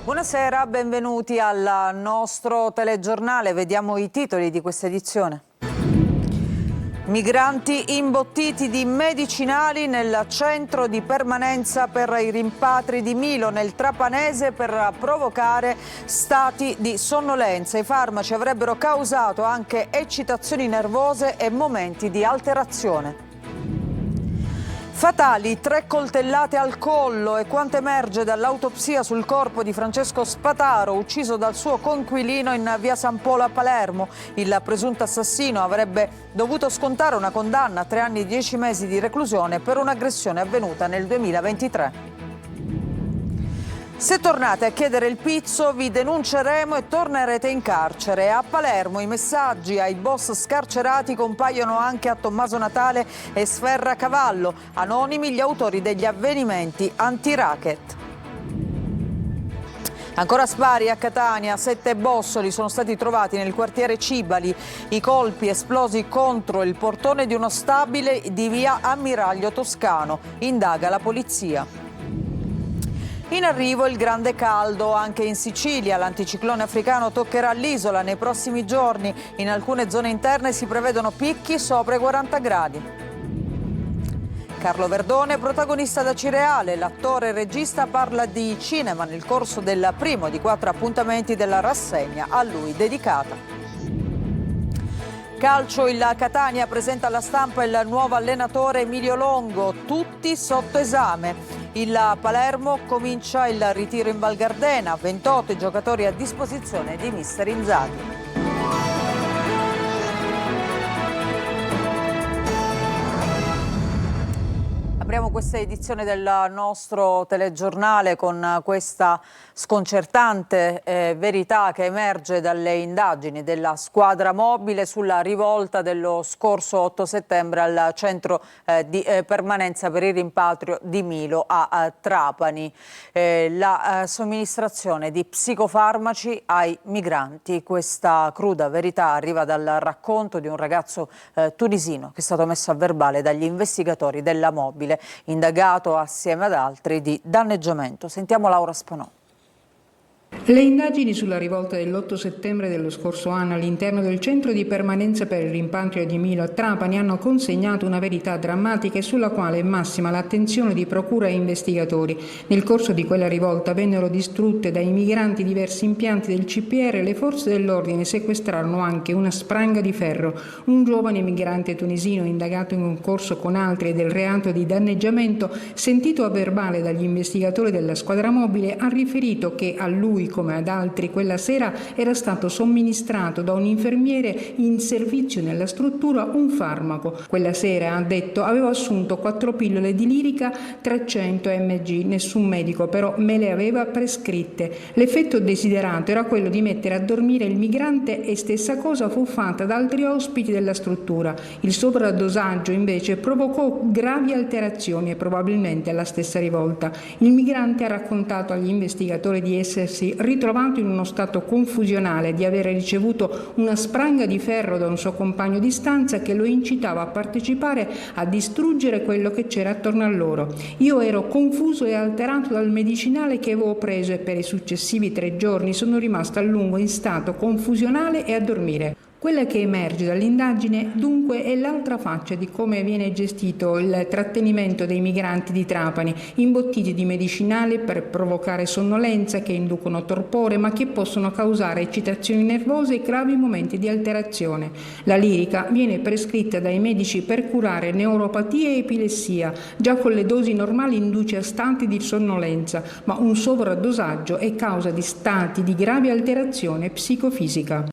Buonasera, benvenuti al nostro telegiornale. Vediamo i titoli di questa edizione. Migranti imbottiti di medicinali nel centro di permanenza per i rimpatri di Milo, nel Trapanese, per provocare stati di sonnolenza. I farmaci avrebbero causato anche eccitazioni nervose e momenti di alterazione. Fatali, 3 coltellate al collo e quanto emerge dall'autopsia sul corpo di Francesco Spataro, ucciso dal suo coinquilino in via San Polo a Palermo. Il presunto assassino avrebbe dovuto scontare una condanna a 3 anni e 10 mesi di reclusione per un'aggressione avvenuta nel 2023. Se tornate a chiedere il pizzo vi denunceremo e tornerete in carcere. A Palermo i messaggi ai boss scarcerati compaiono anche a Tommaso Natale e Sferracavallo, anonimi gli autori degli avvenimenti anti-racket. Ancora spari a Catania, 7 bossoli sono stati trovati nel quartiere Cibali. I colpi esplosi contro il portone di uno stabile di via Ammiraglio Toscano. Indaga la polizia. In arrivo il grande caldo anche in Sicilia. L'anticiclone africano toccherà l'isola nei prossimi giorni. In alcune zone interne si prevedono picchi sopra i 40 gradi. Carlo Verdone, protagonista da Cireale. L'attore e regista parla di cinema nel corso del primo di 4 appuntamenti della rassegna a lui dedicata. Calcio, il Catania presenta alla stampa il nuovo allenatore Emilio Longo, tutti sotto esame. Il Palermo comincia il ritiro in Val Gardena, 28 giocatori a disposizione di mister Inzaghi. Apriamo questa edizione del nostro telegiornale con questa sconcertante verità che emerge dalle indagini della squadra mobile sulla rivolta dello scorso 8 settembre al centro di permanenza per il rimpatrio di Milo a Trapani. La somministrazione di psicofarmaci ai migranti. Questa cruda verità arriva dal racconto di un ragazzo tunisino che è stato messo a verbale dagli investigatori della mobile, indagato assieme ad altri di danneggiamento. Sentiamo Laura Spanò. Le indagini sulla rivolta dell'8 settembre dello scorso anno all'interno del centro di permanenza per il rimpatrio di Milo a Trapani hanno consegnato una verità drammatica e sulla quale è massima l'attenzione di procura e investigatori. Nel corso di quella rivolta vennero distrutte dai migranti diversi impianti del CPR. Le forze dell'ordine sequestrarono anche una spranga di ferro. Un giovane migrante tunisino indagato in concorso con altri del reato di danneggiamento, sentito a verbale dagli investigatori della squadra mobile, ha riferito che a lui come ad altri quella sera era stato somministrato da un infermiere in servizio nella struttura un farmaco. Quella sera, ha detto, avevo assunto 4 pillole di lirica 300 mg, nessun medico però me le aveva prescritte. L'effetto desiderato era quello di mettere a dormire il migrante e stessa cosa fu fatta da altri ospiti della struttura. Il sovradosaggio invece provocò gravi alterazioni e probabilmente la stessa rivolta. Il migrante ha raccontato agli investigatori di essersi ritrovato in uno stato confusionale, di aver ricevuto una spranga di ferro da un suo compagno di stanza che lo incitava a partecipare a distruggere quello che c'era attorno a loro. Io ero confuso e alterato dal medicinale che avevo preso e per i successivi 3 giorni sono rimasto a lungo in stato confusionale e a dormire. Quella che emerge dall'indagine, dunque, è l'altra faccia di come viene gestito il trattenimento dei migranti di Trapani, imbottiti di medicinali per provocare sonnolenza che inducono torpore ma che possono causare eccitazioni nervose e gravi momenti di alterazione. La lirica viene prescritta dai medici per curare neuropatia e epilessia, già con le dosi normali induce a stati di sonnolenza, ma un sovradosaggio è causa di stati di grave alterazione psicofisica.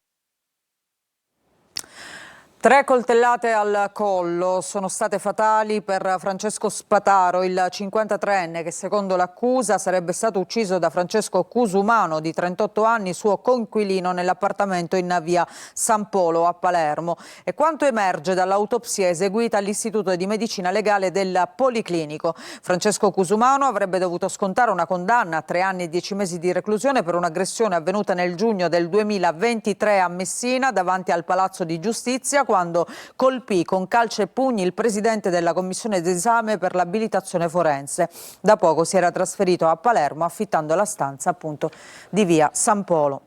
3 coltellate al collo sono state fatali per Francesco Spataro, il 53enne che secondo l'accusa sarebbe stato ucciso da Francesco Cusumano, di 38 anni, suo coinquilino nell'appartamento in via San Polo a Palermo. E quanto emerge dall'autopsia eseguita all'Istituto di Medicina Legale del Policlinico. Francesco Cusumano avrebbe dovuto scontare una condanna a 3 anni e 10 mesi di reclusione per un'aggressione avvenuta nel giugno del 2023 a Messina davanti al Palazzo di Giustizia, quando colpì con calci e pugni il presidente della commissione d'esame per l'abilitazione forense. Da poco si era trasferito a Palermo affittando la stanza appunto di via San Polo.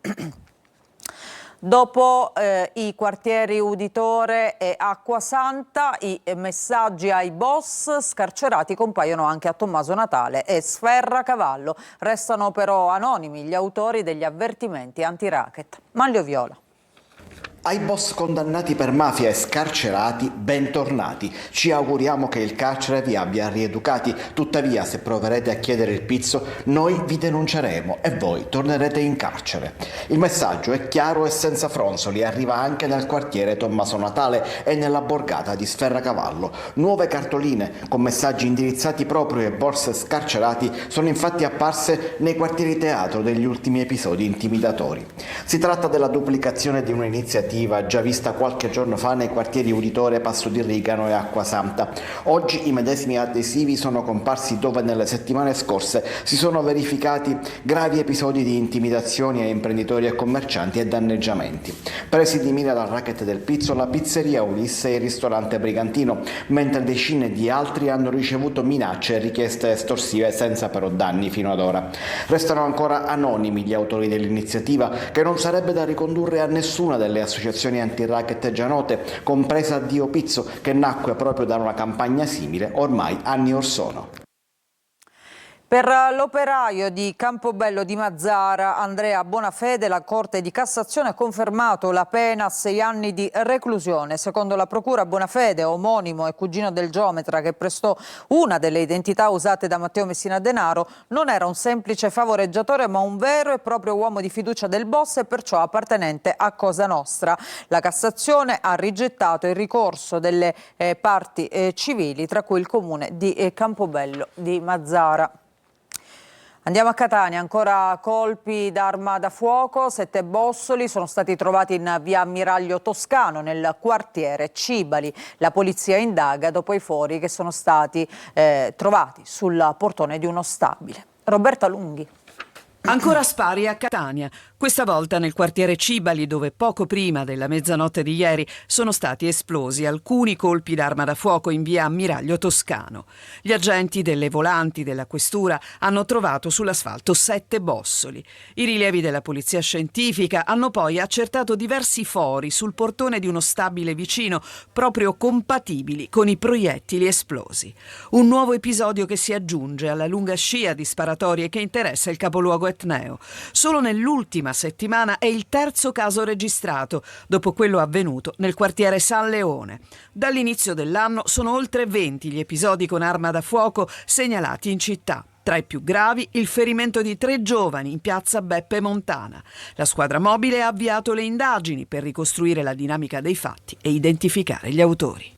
Dopo i quartieri Uditore e Acquasanta, i messaggi ai boss scarcerati compaiono anche a Tommaso Natale e Sferracavallo. Restano però anonimi gli autori degli avvertimenti anti-racket. Manlio Viola. Ai boss condannati per mafia e scarcerati, bentornati. Ci auguriamo che il carcere vi abbia rieducati. Tuttavia, se proverete a chiedere il pizzo, noi vi denunceremo e voi tornerete in carcere. Il messaggio è chiaro e senza fronzoli. Arriva anche dal quartiere Tommaso Natale e nella borgata di Sferracavallo. Nuove cartoline con messaggi indirizzati proprio ai boss scarcerati sono infatti apparse nei quartieri teatro degli ultimi episodi intimidatori. Si tratta della duplicazione di un'iniziativa già vista qualche giorno fa nei quartieri Uditore, Passo di Rigano e Acquasanta. Oggi i medesimi adesivi sono comparsi dove nelle settimane scorse si sono verificati gravi episodi di intimidazioni a imprenditori e commercianti e danneggiamenti. Presi di mira dal racket del pizzo la pizzeria Ulisse e il ristorante Brigantino, mentre decine di altri hanno ricevuto minacce e richieste estorsive senza però danni fino ad ora. Restano ancora anonimi gli autori dell'iniziativa, che non sarebbe da ricondurre a nessuna delle associazioni anti-racket già note, compresa Dio Pizzo, che nacque proprio da una campagna simile ormai anni or sono. Per l'operaio di Campobello di Mazara, Andrea Bonafede, la Corte di Cassazione ha confermato la pena a 6 anni di reclusione. Secondo la Procura, Bonafede, omonimo e cugino del geometra che prestò una delle identità usate da Matteo Messina Denaro, non era un semplice favoreggiatore ma un vero e proprio uomo di fiducia del boss e perciò appartenente a Cosa Nostra. La Cassazione ha rigettato il ricorso delle parti civili, tra cui il comune di Campobello di Mazara. Andiamo a Catania, ancora colpi d'arma da fuoco, 7 bossoli sono stati trovati in via Ammiraglio Toscano nel quartiere Cibali. La polizia indaga dopo i fori che sono stati trovati sul portone di uno stabile. Roberta Lunghi. Ancora spari a Catania, questa volta nel quartiere Cibali, dove poco prima della mezzanotte di ieri sono stati esplosi alcuni colpi d'arma da fuoco in via Ammiraglio Toscano. Gli agenti delle volanti della questura hanno trovato sull'asfalto 7 bossoli. I rilievi della polizia scientifica hanno poi accertato diversi fori sul portone di uno stabile vicino, proprio compatibili con i proiettili esplosi. Un nuovo episodio che si aggiunge alla lunga scia di sparatorie che interessa il capoluogo etneo. Solo nell'ultima settimana è il 3° caso registrato, dopo quello avvenuto nel quartiere San Leone. Dall'inizio dell'anno sono oltre 20 gli episodi con arma da fuoco segnalati in città. Tra i più gravi, il ferimento di 3 giovani in piazza Beppe Montana. La squadra mobile ha avviato le indagini per ricostruire la dinamica dei fatti e identificare gli autori.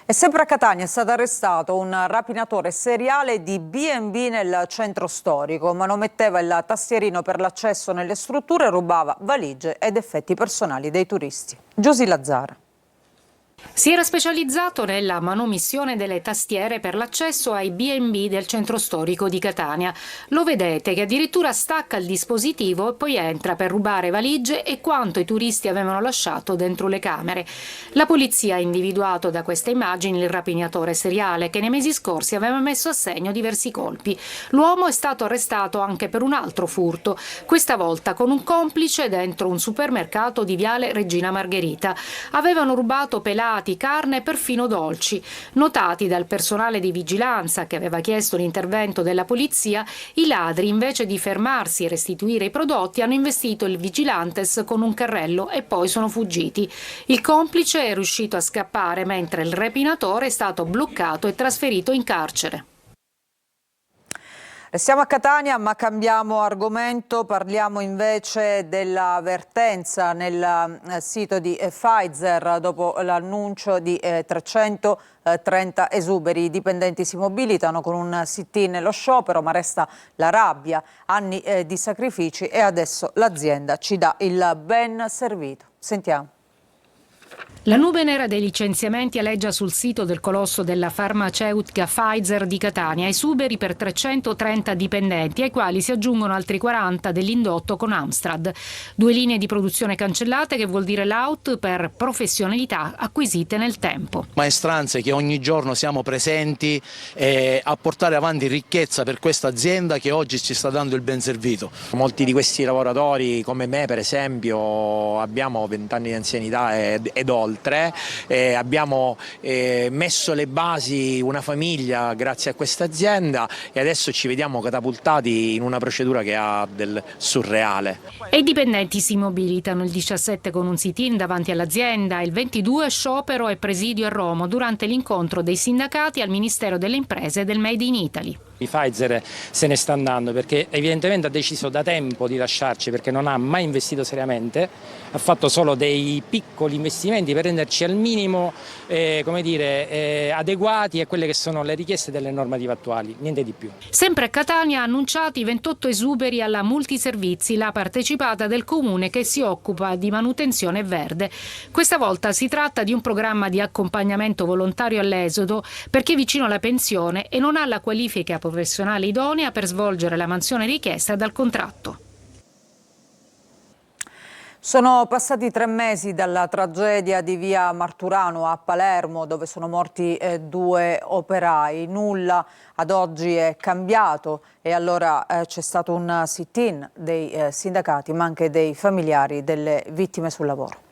E sempre a Catania è stato arrestato un rapinatore seriale di B&B nel centro storico. Manometteva il tastierino per l'accesso nelle strutture e rubava valigie ed effetti personali dei turisti. Giusy Lazzara. Si era specializzato nella manomissione delle tastiere per l'accesso ai B&B del centro storico di Catania. Lo vedete che addirittura stacca il dispositivo e poi entra per rubare valigie e quanto i turisti avevano lasciato dentro le camere. La polizia ha individuato da queste immagini il rapinatore seriale che nei mesi scorsi aveva messo a segno diversi colpi. L'uomo è stato arrestato anche per un altro furto, questa volta con un complice dentro un supermercato di Viale Regina Margherita. Avevano rubato pelati, carne e perfino dolci. Notati dal personale di vigilanza che aveva chiesto l'intervento della polizia, i ladri, invece di fermarsi e restituire i prodotti, hanno investito il vigilantes con un carrello e poi sono fuggiti. Il complice è riuscito a scappare mentre il rapinatore è stato bloccato e trasferito in carcere. Siamo a Catania ma cambiamo argomento, parliamo invece della vertenza nel sito di Pfizer dopo l'annuncio di 330 esuberi. I dipendenti si mobilitano con un sit-in nello sciopero ma resta la rabbia, anni di sacrifici e adesso l'azienda ci dà il ben servito. Sentiamo. La nube nera dei licenziamenti aleggia sul sito del colosso della farmaceutica Pfizer di Catania, esuberi per 330 dipendenti, ai quali si aggiungono altri 40 dell'indotto con Amstrad. 2 linee di produzione cancellate, che vuol dire l'out per professionalità acquisite nel tempo. Maestranze che ogni giorno siamo presenti a portare avanti ricchezza per questa azienda che oggi ci sta dando il ben servito. Molti di questi lavoratori, come me per esempio, abbiamo 20 anni di anzianità ed oltre. Abbiamo messo le basi, una famiglia grazie a questa azienda, e adesso ci vediamo catapultati in una procedura che ha del surreale. E i dipendenti si mobilitano il 17 con un sit-in davanti all'azienda, il 22 sciopero e presidio a Roma durante l'incontro dei sindacati al Ministero delle Imprese e del Made in Italy. Pfizer se ne sta andando perché evidentemente ha deciso da tempo di lasciarci, perché non ha mai investito seriamente, ha fatto solo dei piccoli investimenti per renderci al minimo adeguati a quelle che sono le richieste delle normative attuali, niente di più. Sempre a Catania annunciati 28 esuberi alla Multiservizi, la partecipata del comune che si occupa di manutenzione verde. Questa volta si tratta di un programma di accompagnamento volontario all'esodo per chi è vicino alla pensione e non ha la qualifica professionale idonea per svolgere la mansione richiesta dal contratto. Sono passati 3 mesi dalla tragedia di via Marturano a Palermo, dove sono morti 2 operai. Nulla ad oggi è cambiato e allora c'è stato un sit-in dei sindacati, ma anche dei familiari delle vittime sul lavoro.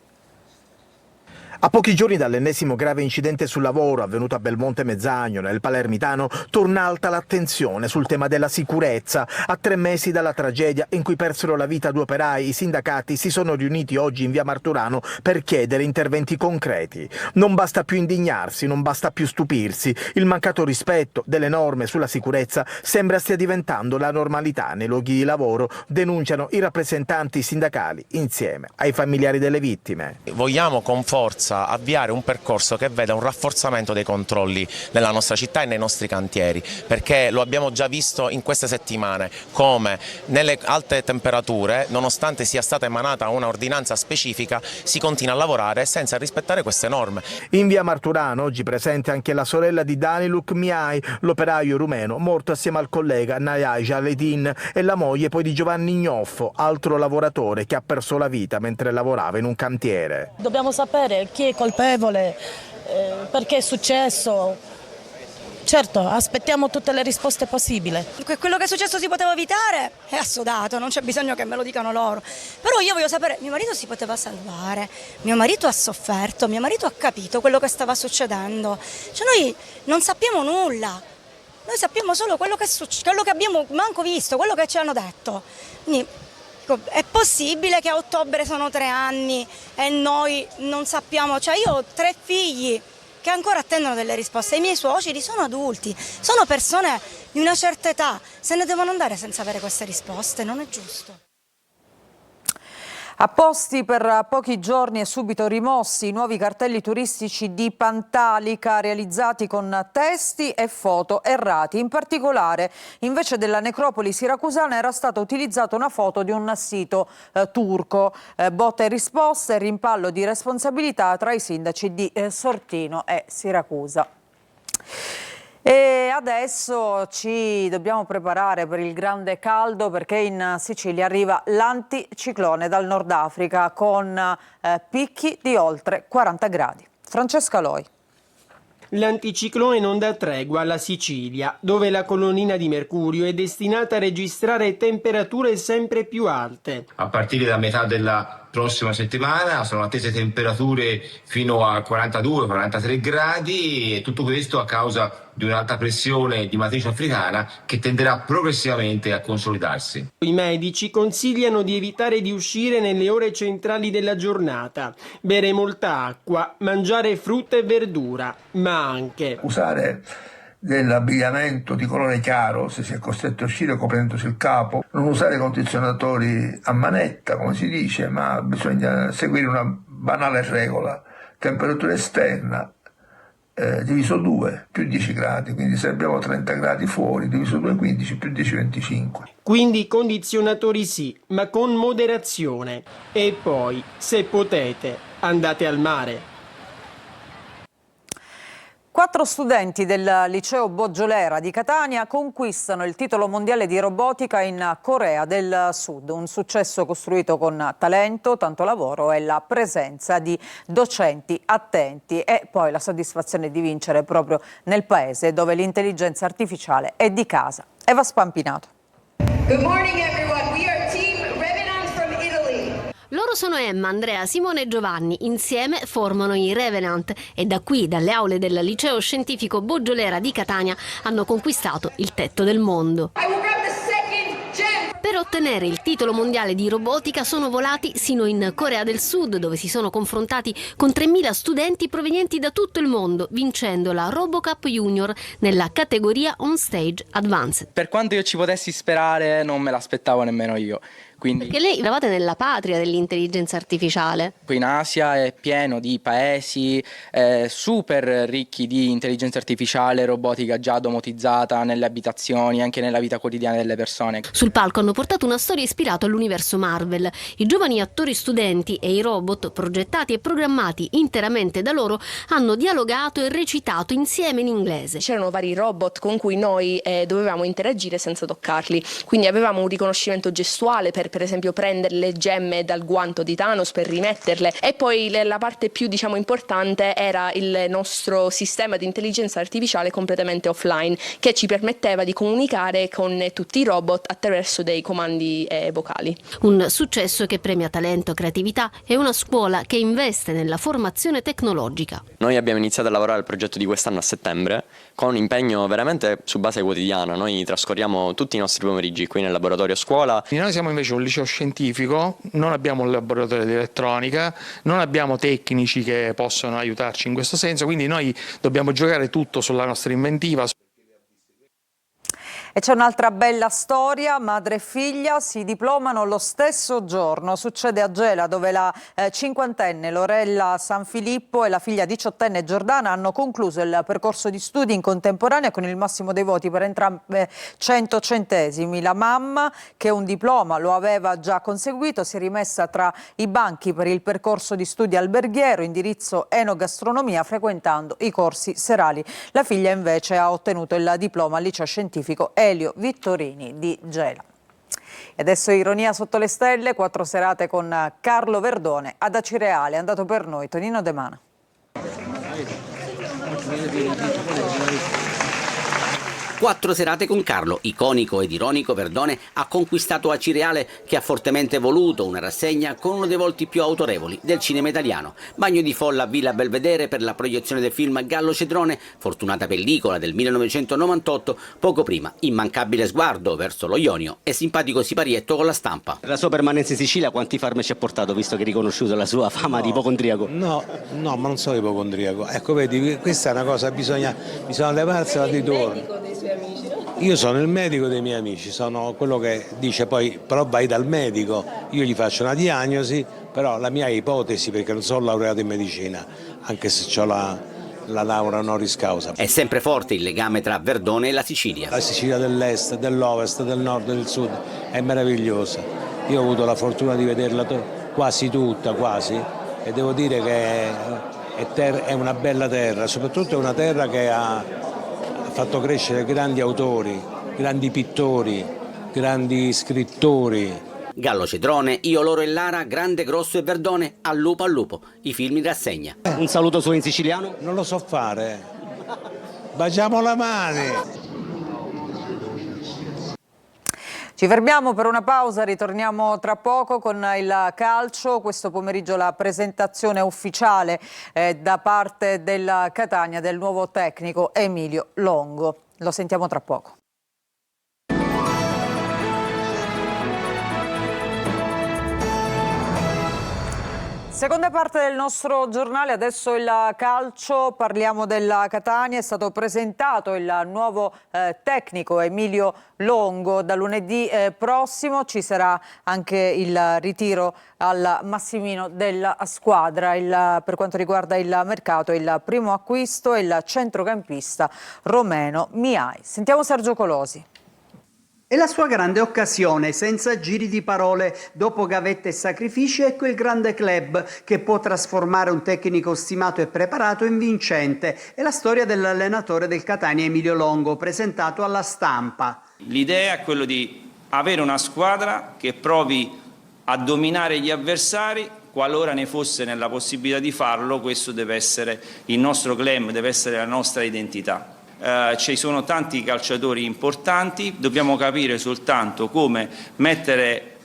A pochi giorni dall'ennesimo grave incidente sul lavoro avvenuto a Belmonte Mezzagno, nel Palermitano, torna alta l'attenzione sul tema della sicurezza. A 3 mesi dalla tragedia in cui persero la vita 2 operai, i sindacati si sono riuniti oggi in via Marturano per chiedere interventi concreti. Non basta più indignarsi, non basta più stupirsi. Il mancato rispetto delle norme sulla sicurezza sembra stia diventando la normalità nei luoghi di lavoro, denunciano i rappresentanti sindacali insieme ai familiari delle vittime. Vogliamo con forza avviare un percorso che veda un rafforzamento dei controlli nella nostra città e nei nostri cantieri, perché lo abbiamo già visto in queste settimane come nelle alte temperature, nonostante sia stata emanata una ordinanza specifica, si continua a lavorare senza rispettare queste norme. In via Marturano oggi presente anche la sorella di Daniluk Miai, l'operaio rumeno morto assieme al collega Nayai Jaledin, e la moglie poi di Giovanni Gnoffo, altro lavoratore che ha perso la vita mentre lavorava in un cantiere. Dobbiamo sapere chi è colpevole, perché è successo. Certo, aspettiamo tutte le risposte possibili. Quello che è successo si poteva evitare, è assodato, non c'è bisogno che me lo dicano loro. Però io voglio sapere, mio marito si poteva salvare, mio marito ha sofferto, mio marito ha capito quello che stava succedendo. Cioè noi non sappiamo nulla, noi sappiamo solo quello che abbiamo manco visto, quello che ci hanno detto. Quindi, è possibile che a ottobre sono 3 anni e noi non sappiamo, cioè io ho 3 figli che ancora attendono delle risposte, i miei suoceri sono adulti, sono persone di una certa età, se ne devono andare senza avere queste risposte, non è giusto. A posti per pochi giorni e subito rimossi i nuovi cartelli turistici di Pantalica realizzati con testi e foto errati. In particolare, invece della necropoli siracusana era stata utilizzata una foto di un sito turco. Botta e risposta e rimpallo di responsabilità tra i sindaci di Sortino e Siracusa. E adesso ci dobbiamo preparare per il grande caldo, perché in Sicilia arriva l'anticiclone dal Nord Africa con picchi di oltre 40 gradi. Francesca Loi. L'anticiclone non dà tregua alla Sicilia, dove la colonnina di mercurio è destinata a registrare temperature sempre più alte. A partire da metà della prossima settimana sono attese temperature fino a 42-43 gradi, e tutto questo a causa di un'alta pressione di matrice africana che tenderà progressivamente a consolidarsi. I medici consigliano di evitare di uscire nelle ore centrali della giornata, bere molta acqua, mangiare frutta e verdura, ma anche usare dell'abbigliamento di colore chiaro se si è costretto a uscire coprendosi il capo, non usare condizionatori a manetta come si dice, ma bisogna seguire una banale regola: temperatura esterna diviso 2 più 10 gradi, quindi se abbiamo 30 gradi fuori diviso 2 15 più 10 25. Quindi condizionatori sì, ma con moderazione. E poi, se potete, andate al mare. 4 studenti del liceo Boggiolera di Catania conquistano il titolo mondiale di robotica in Corea del Sud. Un successo costruito con talento, tanto lavoro e la presenza di docenti attenti e poi la soddisfazione di vincere proprio nel paese dove l'intelligenza artificiale è di casa. Eva Spampinato. Good morning everyone. We are Team Revenant from Italy. Loro sono Emma, Andrea, Simone e Giovanni. Insieme formano i Revenant e da qui, dalle aule del liceo scientifico Boggiolera di Catania, hanno conquistato il tetto del mondo. Per ottenere il titolo mondiale di robotica sono volati sino in Corea del Sud, dove si sono confrontati con 3.000 studenti provenienti da tutto il mondo, vincendo la RoboCup Junior nella categoria On Stage Advanced. Per quanto io ci potessi sperare, non me l'aspettavo nemmeno io. Quindi, perché lei eravate nella patria dell'intelligenza artificiale. Qui in Asia è pieno di paesi super ricchi di intelligenza artificiale, robotica già domotizzata nelle abitazioni, anche nella vita quotidiana delle persone. Sul palco hanno portato una storia ispirata all'universo Marvel. I giovani attori studenti e i robot, progettati e programmati interamente da loro, hanno dialogato e recitato insieme in inglese. C'erano vari robot con cui noi dovevamo interagire senza toccarli, quindi avevamo un riconoscimento gestuale per esempio prendere le gemme dal guanto di Thanos per rimetterle, e poi la parte più importante era il nostro sistema di intelligenza artificiale completamente offline, che ci permetteva di comunicare con tutti i robot attraverso dei comandi vocali. Un successo che premia talento, creatività e una scuola che investe nella formazione tecnologica. Noi abbiamo iniziato a lavorare al progetto di quest'anno a settembre con un impegno veramente su base quotidiana. Noi trascorriamo tutti i nostri pomeriggi qui nel laboratorio a scuola. Noi siamo invece un liceo scientifico, non abbiamo un laboratorio di elettronica, non abbiamo tecnici che possono aiutarci in questo senso, quindi noi dobbiamo giocare tutto sulla nostra inventiva. E c'è un'altra bella storia: madre e figlia si diplomano lo stesso giorno. Succede a Gela, dove la cinquantenne Lorella Sanfilippo e la figlia 18enne Giordana hanno concluso il percorso di studi in contemporanea con il massimo dei voti per entrambe 100 centesimi. La mamma, che un diploma lo aveva già conseguito, si è rimessa tra i banchi per il percorso di studi alberghiero, indirizzo enogastronomia, frequentando i corsi serali. La figlia invece ha ottenuto il diploma al liceo scientifico Elio Vittorini di Gela. E adesso ironia sotto le stelle, 4 serate con Carlo Verdone ad Acireale. È andato per noi Tonino De Mana. 4 serate con Carlo, iconico ed ironico Verdone, ha conquistato Acireale, che ha fortemente voluto una rassegna con uno dei volti più autorevoli del cinema italiano. Bagno di folla a Villa Belvedere per la proiezione del film Gallo Cedrone, fortunata pellicola del 1998, poco prima immancabile sguardo verso lo Ionio e simpatico siparietto con la stampa. La sua permanenza in Sicilia quanti farmaci ha portato, visto che è riconosciuto la sua fama di ipocondriaco? No, ma non sono ipocondriaco. Ecco, vedi, questa è una cosa, bisogna levarsela di torno. Io sono il medico dei miei amici, sono quello che dice poi, però vai dal medico, io gli faccio una diagnosi, però la mia ipotesi, perché non sono laureato in medicina, anche se ho la laurea honoris causa. È sempre forte il legame tra Verdone e la Sicilia. La Sicilia dell'est, dell'ovest, del nord e del sud è meravigliosa. Io ho avuto la fortuna di vederla quasi tutta, e devo dire che è una bella terra, soprattutto è una terra che ha fatto crescere grandi autori, grandi pittori, grandi scrittori. Gallo Cedrone, Io, Loro e Lara, Grande, Grosso e Verdone, Al lupo, i film in rassegna. Un saluto suo in siciliano? Non lo so fare. Baciamo la mano. Ci fermiamo per una pausa, ritorniamo tra poco con il calcio. Questo pomeriggio la presentazione ufficiale da parte del Catania del nuovo tecnico Emilio Longo. Lo sentiamo tra poco. Seconda parte del nostro giornale, adesso il calcio, parliamo della Catania. È stato presentato il nuovo tecnico Emilio Longo. Da lunedì prossimo ci sarà anche il ritiro al Massimino della squadra. Per quanto riguarda il mercato, il primo acquisto è il centrocampista romeno Miai. Sentiamo Sergio Colosi. È la sua grande occasione, senza giri di parole. Dopo gavette e sacrifici, ecco il grande club che può trasformare un tecnico stimato e preparato in vincente. È la storia dell'allenatore del Catania Emilio Longo, presentato alla Stampa. L'idea è quello di avere una squadra che provi a dominare gli avversari. Qualora ne fosse nella possibilità di farlo, questo deve essere il nostro claim, deve essere la nostra identità. Ci sono tanti calciatori importanti, dobbiamo capire soltanto come mettere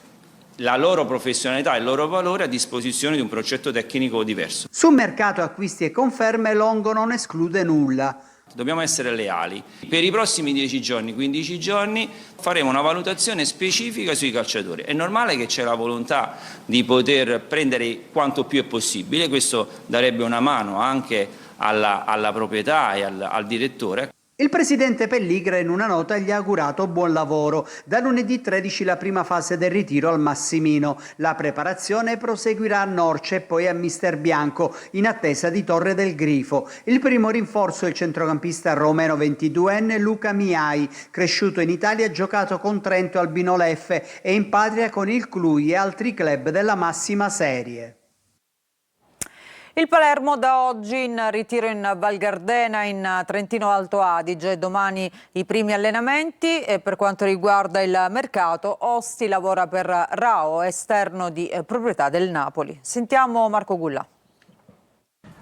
la loro professionalità e il loro valore a disposizione di un progetto tecnico diverso. Sul mercato acquisti e conferme Longo non esclude nulla. Dobbiamo essere leali. Per i prossimi 10 giorni, 15 giorni faremo una valutazione specifica sui calciatori. È normale che c'è la volontà di poter prendere quanto più è possibile, questo darebbe una mano anche alla proprietà e al direttore. Il presidente Pelligra in una nota gli ha augurato buon lavoro. Da lunedì 13 la prima fase del ritiro al Massimino. La preparazione proseguirà a Norcia e poi a Mister Bianco, in attesa di Torre del Grifo. Il primo rinforzo è il centrocampista romeno 22enne Luca Miai, cresciuto in Italia, giocato con Trento al Binoleffe e in patria con il Cluj e altri club della massima serie. Il Palermo da oggi in ritiro in Val Gardena, in Trentino Alto Adige. Domani i primi allenamenti e per quanto riguarda il mercato, Osti lavora per Rao, esterno di proprietà del Napoli. Sentiamo Marco Gulla.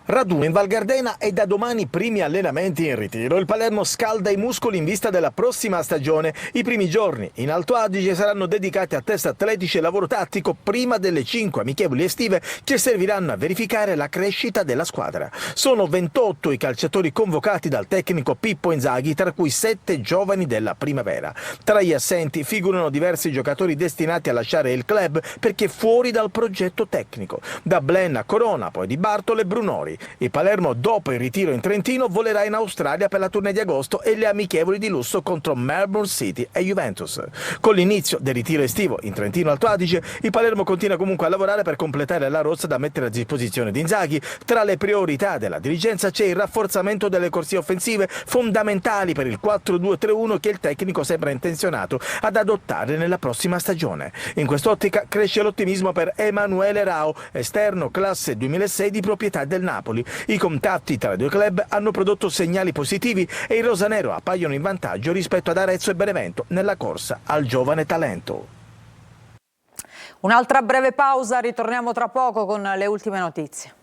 Raduno in Val Gardena e da domani primi allenamenti in ritiro. Il Palermo scalda i muscoli in vista della prossima stagione. I primi giorni in Alto Adige saranno dedicati a test atletici e lavoro tattico prima delle 5 amichevoli estive che serviranno a verificare la crescita della squadra. Sono 28 i calciatori convocati dal tecnico Pippo Inzaghi, tra cui 7 giovani della primavera. Tra gli assenti figurano diversi giocatori destinati a lasciare il club perché fuori dal progetto tecnico. Da Blen a Corona, poi di Bartolo e Brunori. Il Palermo, dopo il ritiro in Trentino, volerà in Australia per la tournée di agosto e le amichevoli di lusso contro Melbourne City e Juventus. Con l'inizio del ritiro estivo in Trentino Alto Adige, il Palermo continua comunque a lavorare per completare la rosa da mettere a disposizione di Inzaghi. Tra le priorità della dirigenza c'è il rafforzamento delle corsie offensive, fondamentali per il 4-2-3-1 che il tecnico sembra intenzionato ad adottare nella prossima stagione. In quest'ottica cresce l'ottimismo per Emanuele Rao, esterno classe 2006 di proprietà del Napoli. I contatti tra i due club hanno prodotto segnali positivi e i rosanero appaiono in vantaggio rispetto ad Arezzo e Benevento nella corsa al giovane talento. Un'altra breve pausa, ritorniamo tra poco con le ultime notizie.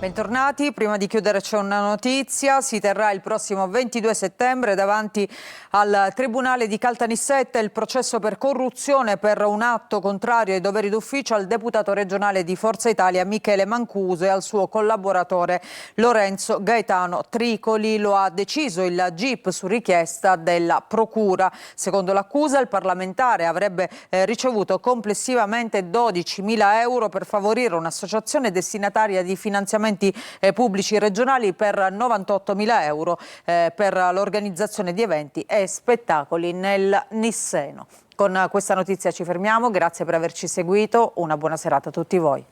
Bentornati, prima di chiudere c'è una notizia, si terrà il prossimo 22 settembre davanti al Tribunale di Caltanissetta il processo per corruzione per un atto contrario ai doveri d'ufficio al deputato regionale di Forza Italia Michele Mancuso e al suo collaboratore Lorenzo Gaetano Tricoli. Lo ha deciso il GIP su richiesta della Procura. Secondo l'accusa il parlamentare avrebbe ricevuto complessivamente 12.000 euro per favorire un'associazione destinataria di finanziamenti pubblici regionali per 98.000 euro per l'organizzazione di eventi e spettacoli nel Nisseno. Con questa notizia ci fermiamo, grazie per averci seguito, una buona serata a tutti voi.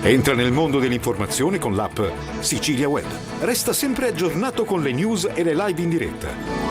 Entra nel mondo dell'informazione con l'app Sicilia Web. Resta sempre aggiornato con le news e le live in diretta.